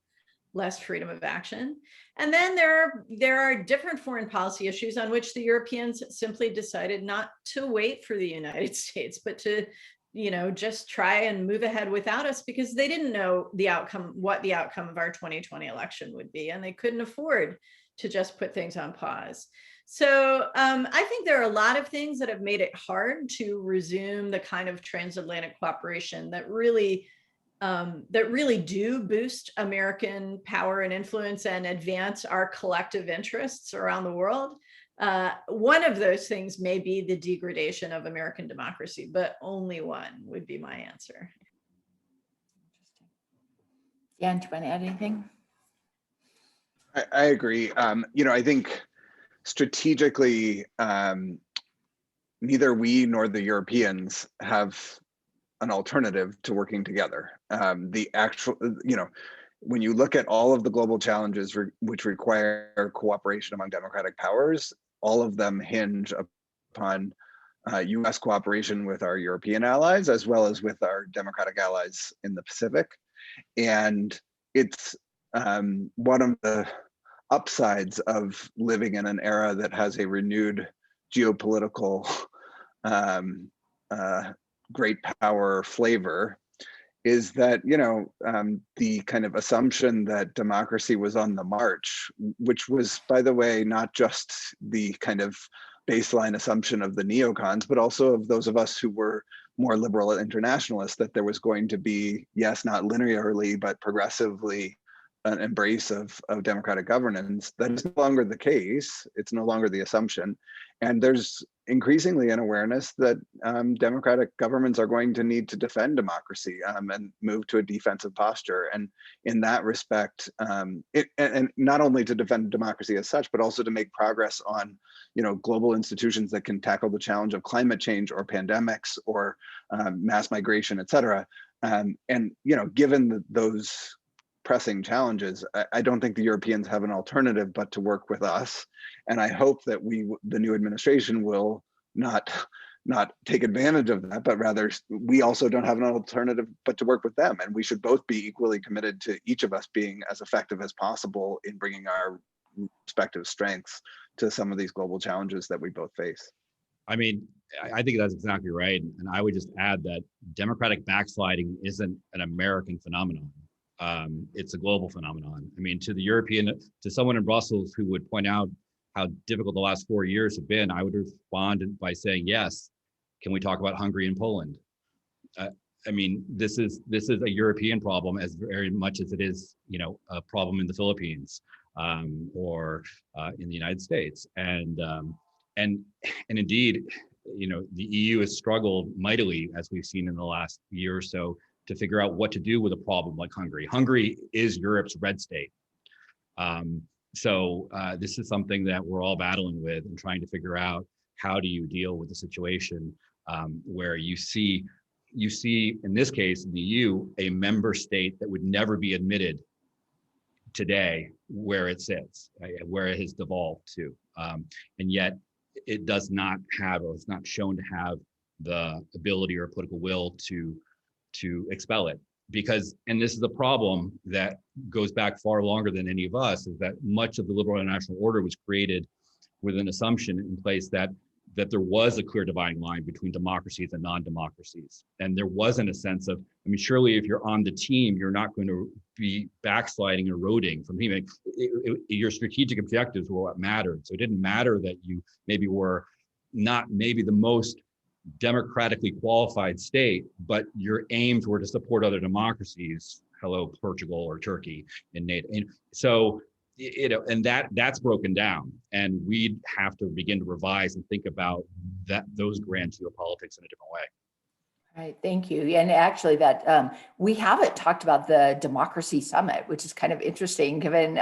less freedom of action. And then there are different foreign policy issues on which the Europeans simply decided not to wait for the United States, but to, just try and move ahead without us, because they didn't know what the outcome of our 2020 election would be, and they couldn't afford to just put things on pause. So I think there are a lot of things that have made it hard to resume the kind of transatlantic cooperation that really do boost American power and influence and advance our collective interests around the world. One of those things may be the degradation of American democracy, but only one would be my answer. Dan, do you want to add anything? I agree. I think strategically, neither we nor the Europeans have an alternative to working together. When you look at all of the global challenges which require cooperation among democratic powers, all of them hinge upon US cooperation with our European allies, as well as with our democratic allies in the Pacific. And it's one of the upsides of living in an era that has a renewed geopolitical great power flavor, is that the kind of assumption that democracy was on the march, which was, by the way, not just the kind of baseline assumption of the neocons, but also of those of us who were more liberal internationalists, that there was going to be, yes, not linearly, but progressively an embrace of democratic governance. That is no longer the case. It's no longer the assumption. And there's increasingly an awareness that democratic governments are going to need to defend democracy and move to a defensive posture. And in that respect, and not only to defend democracy as such, but also to make progress on global institutions that can tackle the challenge of climate change or pandemics or mass migration, et cetera. And given those pressing challenges, I don't think the Europeans have an alternative but to work with us. And I hope that the new administration will not take advantage of that, but rather we also don't have an alternative but to work with them. And we should both be equally committed to each of us being as effective as possible in bringing our respective strengths to some of these global challenges that we both face. I mean, I think that's exactly right. And I would just add that democratic backsliding isn't an American phenomenon. It's a global phenomenon. I mean, to someone in Brussels who would point out how difficult the last 4 years have been, I would respond by saying, yes, can we talk about Hungary and Poland? I mean, this is a European problem as very much as it is, a problem in the Philippines or in the United States. And indeed, the EU has struggled mightily, as we've seen in the last year or so, to figure out what to do with a problem like Hungary. Hungary is Europe's red state. So this is something that we're all battling with and trying to figure out, how do you deal with the situation where you see, in this case, in the EU, a member state that would never be admitted today where it sits, where it has devolved to. And yet it does not have, or it's not shown to have the ability or political will to expel it. Because, and this is a problem that goes back far longer than any of us, is that much of the liberal international order was created with an assumption in place that there was a clear dividing line between democracies and non-democracies. And there wasn't a sense of, I mean, surely if you're on the team, you're not going to be backsliding, eroding from being, your strategic objectives were what mattered. So it didn't matter that you maybe were not maybe the most democratically qualified state, but your aims were to support other democracies. Hello, Portugal or Turkey in NATO. And so, and that's broken down, and we have to begin to revise and think about those grand geopolitics in a different way. Right, thank you. And actually that we haven't talked about the Democracy Summit, which is kind of interesting given,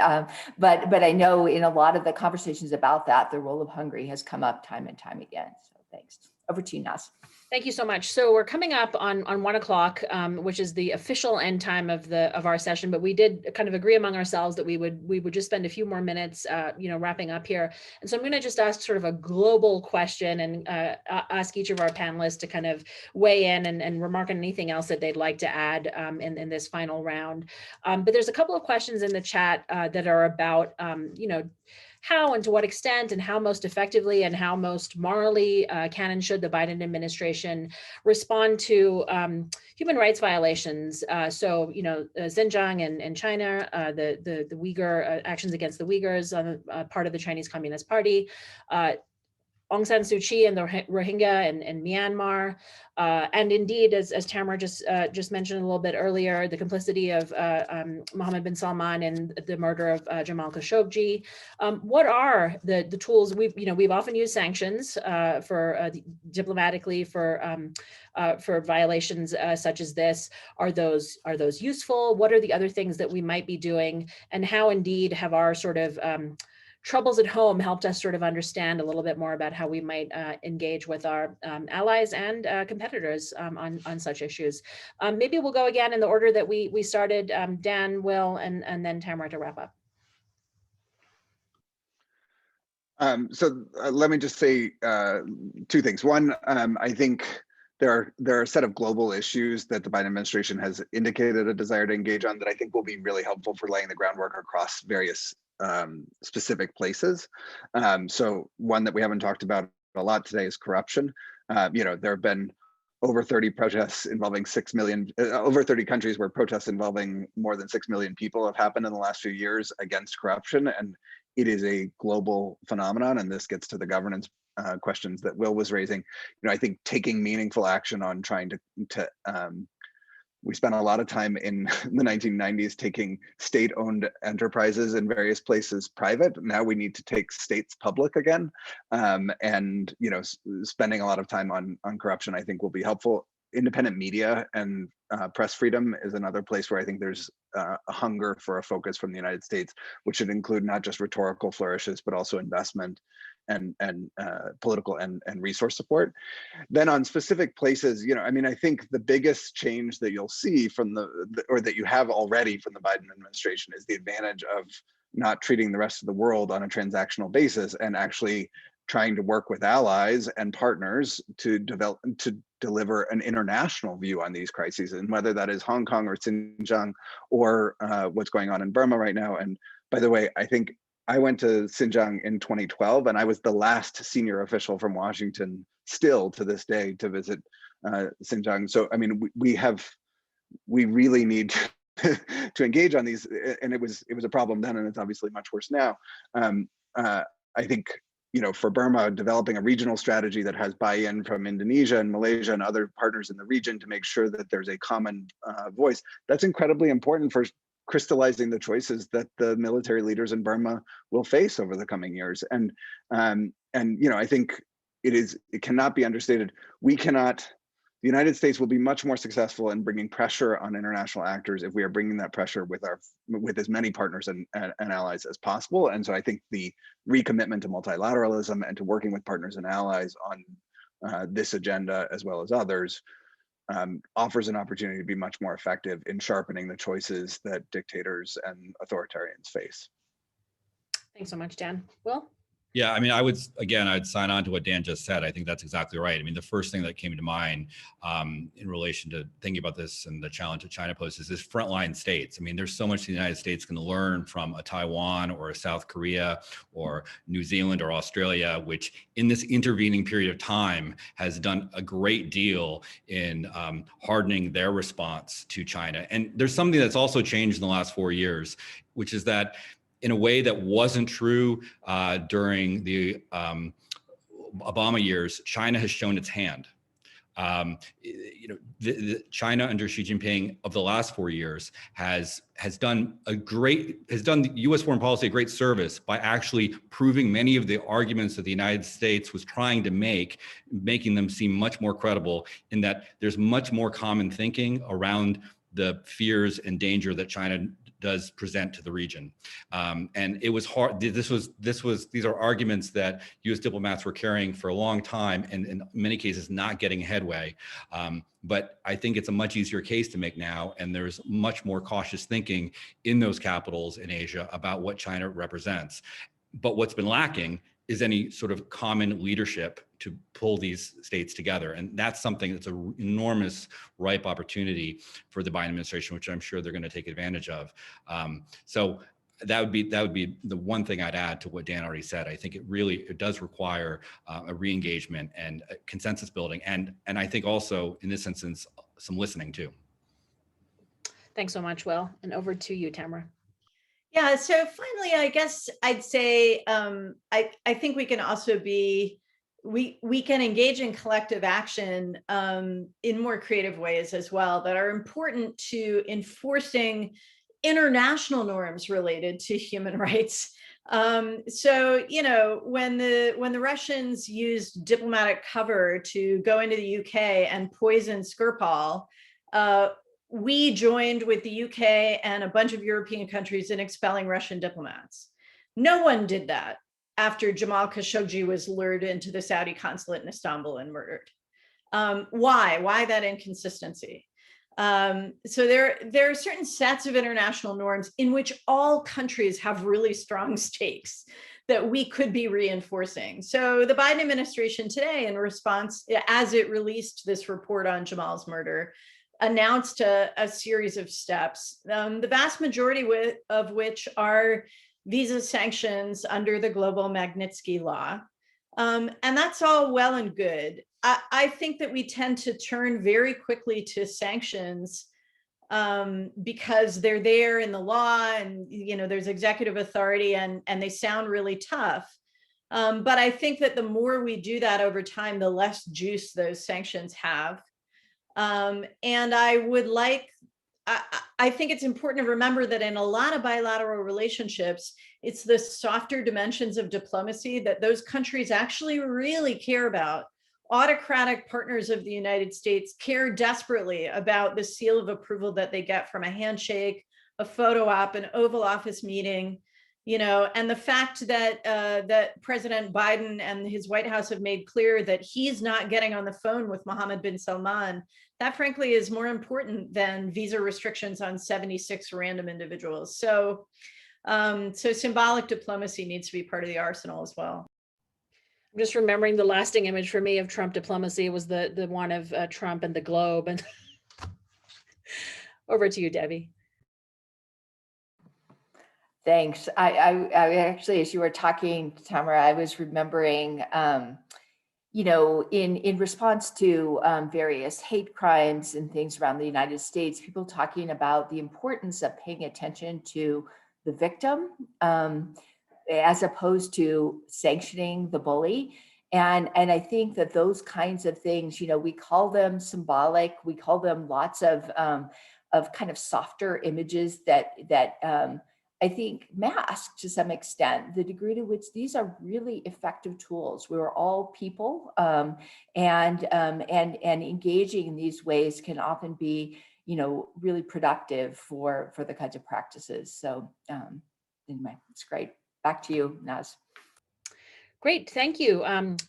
but I know in a lot of the conversations about that, the role of Hungary has come up time and time again. So Thanks. Over to you, Naz. Thank you so much. So we're coming up on 1 o'clock, which is the official end time of our session. But we did kind of agree among ourselves that we would just spend a few more minutes, wrapping up here. And so I'm going to just ask sort of a global question and ask each of our panelists to kind of weigh in and remark on anything else that they'd like to add in this final round. But there's a couple of questions in the chat that are about, how and to what extent and how most effectively and how most morally can and should the Biden administration respond to human rights violations. Xinjiang and China, the Uyghur actions against the Uyghurs on part of the Chinese Communist Party, Aung San Suu Kyi and the Rohingya in Myanmar, and indeed, as Tamara just mentioned a little bit earlier, the complicity of Mohammed bin Salman in the murder of Jamal Khashoggi. What are the tools we've often used sanctions for diplomatically for violations such as this? Are those useful? What are the other things that we might be doing, and how indeed have our sort of troubles at home helped us sort of understand a little bit more about how we might engage with our allies and competitors on such issues. Maybe we'll go again in the order that we started, Dan, Will, and then Tamara to wrap up. Let me just say two things. One, I think there are a set of global issues that the Biden administration has indicated a desire to engage on that I think will be really helpful for laying the groundwork across various specific places. So one that we haven't talked about a lot today is corruption. There have been over 30 protests involving 6 million, over 30 countries where protests involving more than 6 million people have happened in the last few years against corruption. And it is a global phenomenon. And this gets to the governance questions that Will was raising. I think taking meaningful action on trying to we spent a lot of time in the 1990s taking state-owned enterprises in various places private. Now we need to take states public again. And spending a lot of time on corruption, I think, will be helpful. Independent media and press freedom is another place where I think there's a hunger for a focus from the United States, which should include not just rhetorical flourishes, but also investment and political and resource support. Then on specific places, I think the biggest change that you'll see from or that you have already from the Biden administration is the advantage of not treating the rest of the world on a transactional basis and actually trying to work with allies and partners to deliver an international view on these crises, and whether that is Hong Kong or Xinjiang or what's going on in Burma right now. And by the way, I think I went to Xinjiang in 2012, and I was the last senior official from Washington still to this day to visit Xinjiang. So, we really need to engage on these, and it was a problem then, and it's obviously much worse now. I think, for Burma, developing a regional strategy that has buy-in from Indonesia and Malaysia and other partners in the region to make sure that there's a common voice, that's incredibly important for crystallizing the choices that the military leaders in Burma will face over the coming years. And I think it cannot be understated. The United States will be much more successful in bringing pressure on international actors if we are bringing that pressure with as many partners and allies as possible. And so I think the recommitment to multilateralism and to working with partners and allies on this agenda as well as others offers an opportunity to be much more effective in sharpening the choices that dictators and authoritarians face. Thanks so much, Dan. Will? Yeah, I'd sign on to what Dan just said. I think that's exactly right. The first thing that came to mind in relation to thinking about this and the challenge that China poses is frontline states. There's so much the United States can learn from a Taiwan or a South Korea or New Zealand or Australia, which in this intervening period of time has done a great deal in hardening their response to China. And there's something that's also changed in the last 4 years, which is that in a way that wasn't true during the Obama years, China has shown its hand. China under Xi Jinping of the last 4 years has done the U.S. foreign policy a great service by actually proving many of the arguments that the United States was trying to making them seem much more credible, in that there's much more common thinking around the fears and danger that China does present to the region. And it was hard. These are arguments that U.S. diplomats were carrying for a long time, and in many cases not getting headway. But I think it's a much easier case to make now, and there's much more cautious thinking in those capitals in Asia about what China represents. But what's been lacking is any sort of common leadership to pull these states together. And that's something that's an enormous ripe opportunity for the Biden administration, which I'm sure they're going to take advantage of. So that would be the one thing I'd add to what Dan already said. I think it does require a re-engagement and a consensus building. And I think also in this instance, some listening too. Thanks so much, Will. And over to you, Tamara. Yeah, so finally, I guess I'd say I think we can also we can engage in collective action in more creative ways as well that are important to enforcing international norms related to human rights. So, you know, when the Russians used diplomatic cover to go into the UK and poison Skripal, we joined with the UK and a bunch of European countries in expelling Russian diplomats. No one did that after Jamal Khashoggi was lured into the Saudi consulate in Istanbul and murdered. Why that inconsistency? So there are certain sets of international norms in which all countries have really strong stakes that we could be reinforcing. So the Biden administration today, in response, as it released this report on Jamal's murder, announced a series of steps, the vast majority of which are visa sanctions under the global Magnitsky law. And that's all well and good. I think that we tend to turn very quickly to sanctions because they're there in the law and, you know, there's executive authority and they sound really tough. But I think that the more we do that over time, the less juice those sanctions have. And I think it's important to remember that in a lot of bilateral relationships, it's the softer dimensions of diplomacy that those countries actually really care about. Autocratic partners of the United States care desperately about the seal of approval that they get from a handshake, a photo op, an Oval Office meeting, you know, and the fact that that President Biden and his White House have made clear that he's not getting on the phone with Mohammed bin Salman, that frankly is more important than visa restrictions on 76 random individuals. So, so symbolic diplomacy needs to be part of the arsenal as well. I'm just remembering the lasting image for me of Trump diplomacy was the one of Trump and the globe. And over to you, Debbie. Thanks. I actually, as you were talking, Tamara, I was remembering, you know, in response to various hate crimes and things around the United States, people talking about the importance of paying attention to the victim as opposed to sanctioning the bully. And I think that those kinds of things, you know, we call them symbolic, we call them lots of kind of softer images that I think mask to some extent the degree to which these are really effective tools. We're all people, and engaging in these ways can often be, you know, really productive for the kinds of practices. So anyway, it's great. Back to you, Naz. Great, thank you.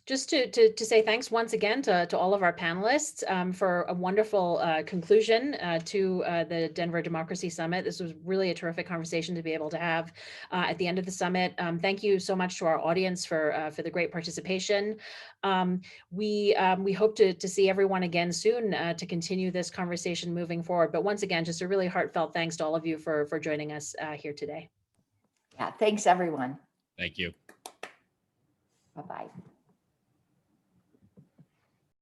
Just to say thanks once again to all of our panelists for a wonderful conclusion to the Denver Democracy Summit. This was really a terrific conversation to be able to have at the end of the summit. Thank you so much to our audience for the great participation. We hope to see everyone again soon to continue this conversation moving forward. But once again, just a really heartfelt thanks to all of you for joining us here today. Yeah, thanks everyone. Thank you. Bye-bye.